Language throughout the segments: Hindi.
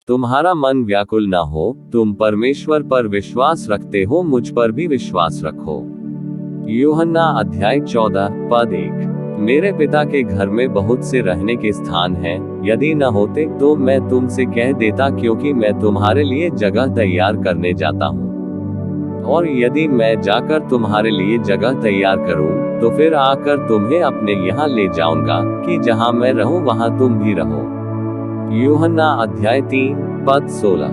तुम्हारा मन व्याकुल ना हो, तुम परमेश्वर पर विश्वास रखते हो, मुझ पर भी विश्वास रखो। यूहन्ना अध्याय 14 पद 1। मेरे पिता के घर में बहुत से रहने के स्थान हैं, यदि न होते तो मैं तुमसे कह देता, क्योंकि मैं तुम्हारे लिए जगह तैयार करने जाता हूँ। और यदि मैं जाकर तुम्हारे लिए जगह तैयार करूँ, तो फिर आकर तुम्हें अपने यहाँ ले जाऊंगा, कि जहाँ मैं रहूं वहाँ तुम भी रहो। यूहन्ना अध्याय 3 पद 16।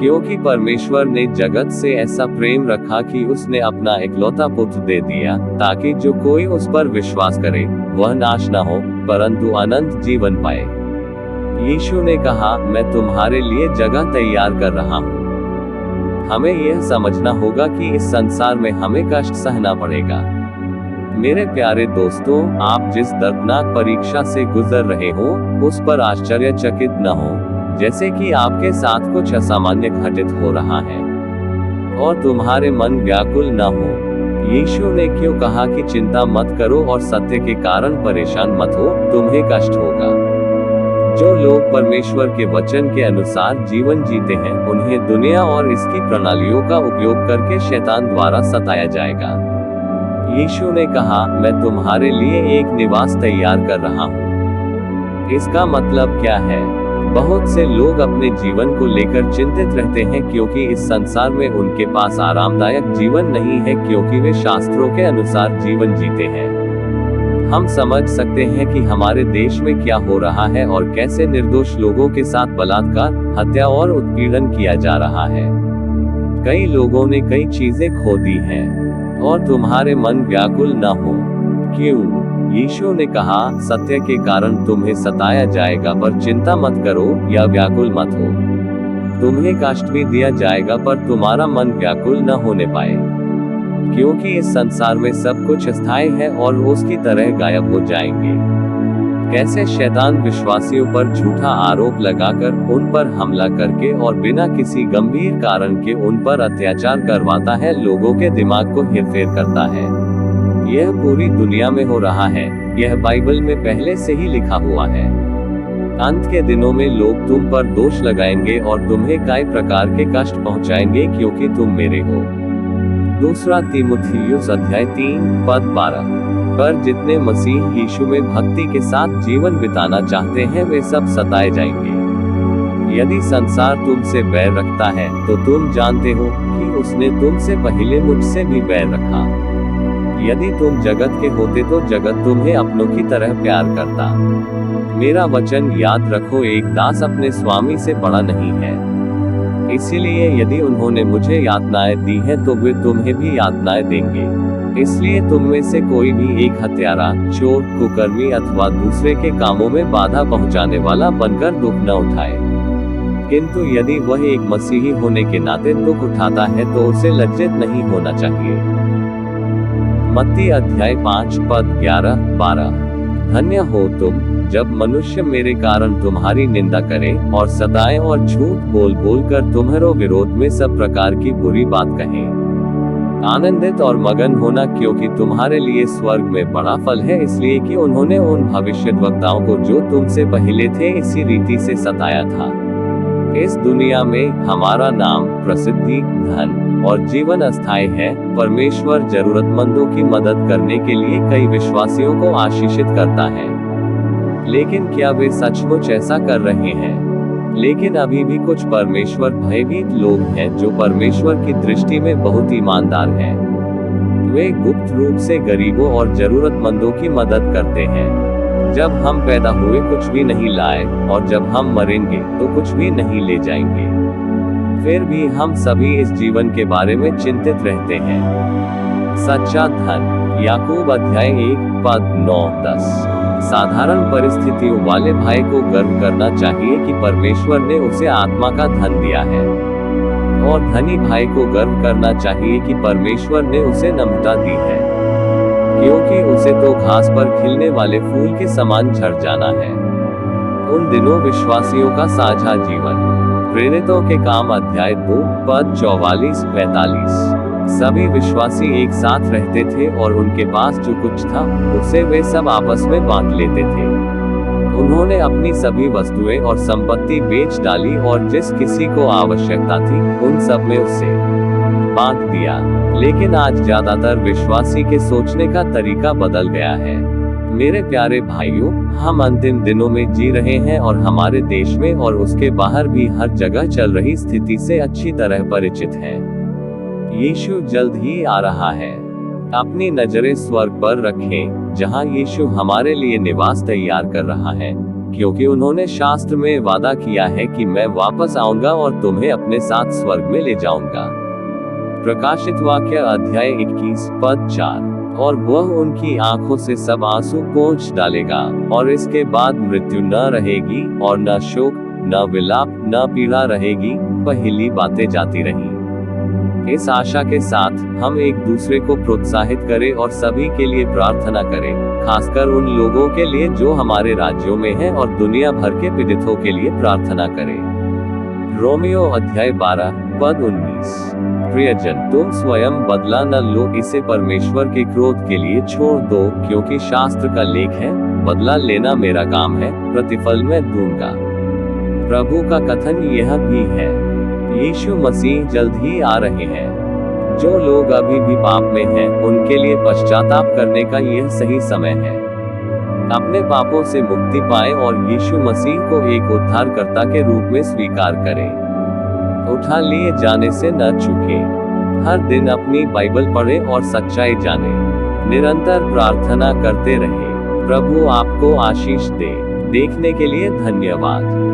क्योंकि परमेश्वर ने जगत से ऐसा प्रेम रखा कि उसने अपना इकलौता पुत्र दे दिया, ताकि जो कोई उस पर विश्वास करे वह नाश न हो, परंतु अनंत जीवन पाए। यीशु ने कहा, मैं तुम्हारे लिए जगह तैयार कर रहा हूँ। हमें यह समझना होगा कि इस संसार में हमें कष्ट सहना पड़ेगा। मेरे प्यारे दोस्तों, आप जिस दर्दनाक परीक्षा से गुजर रहे हो, उस पर आश्चर्यचकित न हो, जैसे कि आपके साथ कुछ असामान्य घटित हो रहा है और तुम्हारे मन व्याकुल न हो। यीशु ने क्यों कहा कि चिंता मत करो और सत्य के कारण परेशान मत हो, तुम्हें कष्ट होगा। जो लोग परमेश्वर के वचन के अनुसार जीवन जीते हैं, उन्हें दुनिया और इसकी प्रणालियों का उपयोग करके शैतान द्वारा सताया जाएगा। यीशु ने कहा, मैं तुम्हारे लिए एक निवास तैयार कर रहा हूँ। इसका मतलब क्या है? बहुत से लोग अपने जीवन को लेकर चिंतित रहते हैं, क्योंकि इस संसार में उनके पास आरामदायक जीवन नहीं है, क्योंकि वे शास्त्रों के अनुसार जीवन जीते हैं। हम समझ सकते हैं कि हमारे देश में क्या हो रहा है और कैसे निर्दोष लोगों के साथ बलात्कार, हत्या और उत्पीड़न किया जा रहा है। कई लोगों ने कई चीजें खो दी हैं और तुम्हारे मन व्याकुल न हो। क्यों? यीशु ने कहा, सत्य के कारण तुम्हें सताया जाएगा, पर चिंता मत करो या व्याकुल मत हो। तुम्हें कष्ट भी दिया जाएगा, पर तुम्हारा मन व्याकुल न होने पाए, क्योंकि इस संसार में सब कुछ अस्थायी है और उसकी तरह गायब हो जाएंगे। कैसे शैतान विश्वासियों पर झूठा आरोप लगाकर उन पर हमला करके और बिना किसी गंभीर कारण के उन पर अत्याचार करवाता है, लोगों के दिमाग को हेरफेर करता है। यह पूरी दुनिया में हो रहा है, यह बाइबल में पहले से ही लिखा हुआ है। अंत के दिनों में लोग तुम पर दोष लगाएंगे और तुम्हें कई प्रकार के कष्ट पहुंचाएंगे, क्योंकि तुम मेरे हो। दूसरा तीमुथियुस अध्याय 3 पद 12। पर जितने मसीह यीशु में भक्ति के साथ जीवन बिताना चाहते हैं, वे सब सताए जाएंगे। यदि संसार तुमसे बैर रखता है, तो तुम जानते हो कि उसने तुमसे पहले मुझसे भी बैर रखा। यदि तुम जगत के होते तो जगत तुम्हें अपनों की तरह प्यार करता। मेरा वचन याद रखो, एक दास अपने स्वामी से बड़ा नहीं है। इसीलिए यदि उन्होंने मुझे यातनाएं दी हैं, तो वे तुम्हें भी यातनाएं देंगे। इसलिए तुम में से कोई भी एक हत्यारा, चोर, कुकर्मी अथवा दूसरे के कामों में बाधा पहुंचाने वाला बनकर दुख न उठाए। किंतु यदि वह एक मसीही होने के नाते दुख उठाता है, तो उसे लज्जित नहीं होना चाहिए। मत्ती अध्याय 5 पद 11-12। धन्य हो तुम, जब मनुष्य मेरे कारण तुम्हारी निंदा करें और सताएं और झूठ बोल बोल कर तुम्हारे विरोध में सब प्रकार की बुरी बात कहें। आनंदित और मगन होना, क्योंकि तुम्हारे लिए स्वर्ग में बड़ा फल है, इसलिए कि उन्होंने उन भविष्यद्वक्ताओं को जो तुमसे पहले थे इसी रीति से सताया था। इस दुनिया में हमारा नाम, प्रसिद्धि, धन और जीवन अस्थायी है। परमेश्वर जरूरतमंदों की मदद करने के लिए कई विश्वासियों को आशीषित करता है, लेकिन क्या वे सचमुच ऐसा कर रहे हैं? लेकिन अभी भी कुछ परमेश्वर भयभीत लोग हैं, जो परमेश्वर की दृष्टि में बहुत ईमानदार हैं। वे गुप्त रूप से गरीबों और जरूरतमंदों की मदद करते हैं। जब हम पैदा हुए कुछ भी नहीं लाए, और जब हम मरेंगे तो कुछ भी नहीं ले जाएंगे। फिर भी हम सभी इस जीवन के बारे में चिंतित रहते हैं। सच्चा धन। याकूब अध्याय 1 पद 9-10। साधारण परिस्थितियों वाले भाई को गर्व करना चाहिए कि परमेश्वर ने उसे आत्मा का धन दिया है, और धनी भाई को गर्व करना चाहिए कि परमेश्वर ने उसे नम्रता दी है, क्योंकि उसे तो घास पर खिलने वाले फूल के समान झड़ जाना है। उन दिनों विश्वासियों का साझा जीवन। प्रेरितों के काम अध्याय 2 पद 44-45। सभी विश्वासी एक साथ रहते थे और उनके पास जो कुछ था उसे वे सब आपस में बांट लेते थे। उन्होंने अपनी सभी वस्तुएं और संपत्ति बेच डाली और जिस किसी को आवश्यकता थी उन सब में उससे बांट दिया। लेकिन आज ज्यादातर विश्वासी के सोचने का तरीका बदल गया है। मेरे प्यारे भाइयों, हम अंतिम दिनों में जी रहे हैं और हमारे देश में और उसके बाहर भी हर जगह चल रही स्थिति से अच्छी तरह परिचित हैं। यीशु जल्द ही आ रहा है। अपनी नजरें स्वर्ग पर रखें, जहां यीशु हमारे लिए निवास तैयार कर रहा है, क्योंकि उन्होंने शास्त्र में वादा किया है कि मैं वापस आऊंगा और तुम्हें अपने साथ स्वर्ग में ले जाऊंगा। प्रकाशित वाक्य अध्याय 21 पद 4। और वह उनकी आंखों से सब आंसू पोंछ डालेगा, और इसके बाद मृत्यु न रहेगी, और न शोक, न विलाप, न पीड़ा रहेगी, पहली बातें जाती रहीं। इस आशा के साथ हम एक दूसरे को प्रोत्साहित करें और सभी के लिए प्रार्थना करें, खासकर उन लोगों के लिए जो हमारे राज्यों में हैं और दुनिया भर के पीड़ितों के लिए प्रार्थना करें। रोमियो अध्याय 12 पद 19। प्रियजन, तुम स्वयं बदला न लो, इसे परमेश्वर के क्रोध के लिए छोड़ दो, क्योंकि शास्त्र का लेख है, बदला लेना मेरा काम है, प्रतिफल मैं दूंगा। प्रभु का कथन यह भी है। यीशु मसीह जल्द ही आ रहे हैं। जो लोग अभी भी पाप में हैं, उनके लिए पश्चाताप करने का यह सही समय है। अपने पापों से मुक्ति पाएं और यीशु मसीह को एक उद्धारकर्ता के रूप में स्वीकार करें। उठा लिए जाने से न चूकें। हर दिन अपनी बाइबल पढ़ें और सच्चाई जानें। निरंतर प्रार्थना करते रहें। प्रभु आपको आशीष दे। देखने के लिए धन्यवाद।